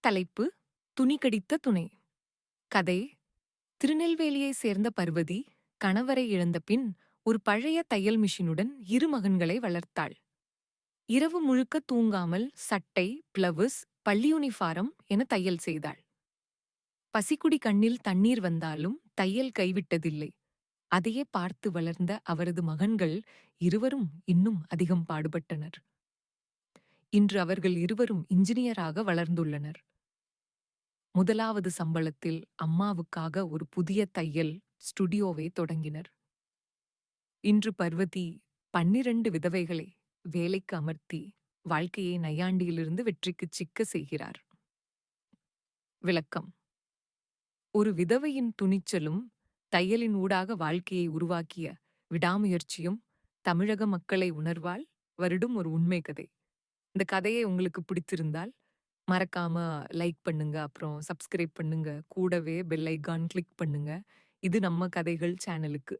தலைப்பு துணி கடித்த துணை. கதை: திருநெல்வேலியை சேர்ந்த பார்வதி கணவரை இழந்த பின் ஒரு பழைய தையல் மிஷினுடன் இரு மகன்களை வளர்த்தாள். இரவு முழுக்க தூங்காமல் சட்டை, பிளவுஸ், பள்ளி யூனிஃபாரம் என தையல் செய்தாள். பசிக்குடி கண்ணில் தண்ணீர் வந்தாலும் தையல் கைவிட்டதில்லை. அதையே பார்த்து வளர்ந்த அவரது மகன்கள் இருவரும் இன்னும் அதிகம் பாடுபட்டனர். இன்று அவர்கள் இருவரும் இன்ஜினியராக வளர்ந்துள்ளனர். முதலாவது சம்பளத்தில் அம்மாவுக்காக ஒரு புதிய தையல் ஸ்டுடியோவை தொடங்கினர். இன்று பார்வதி 12 விதவைகளை வேலைக்கு அமர்த்தி வாழ்க்கையை நையாண்டியிலிருந்து வெற்றிக்குச் சிக்க செய்கிறார். விளக்கம்: ஒரு விதவையின் துணிச்சலும் தையலின் ஊடாக வாழ்க்கையை உருவாக்கிய விடாமுயற்சியும் தமிழக மக்களை உணர்வால் வருடும் ஒரு உண்மை கதை. இந்த கதையை உங்களுக்கு பிடித்திருந்தால் மறக்காம லைக் பண்ணுங்க, அப்புறம் சப்ஸ்கிரைப் பண்ணுங்க, கூடவே பெல் ஐகான் கிளிக் பண்ணுங்க. இது நம்ம கதைகள் சேனலுக்கு.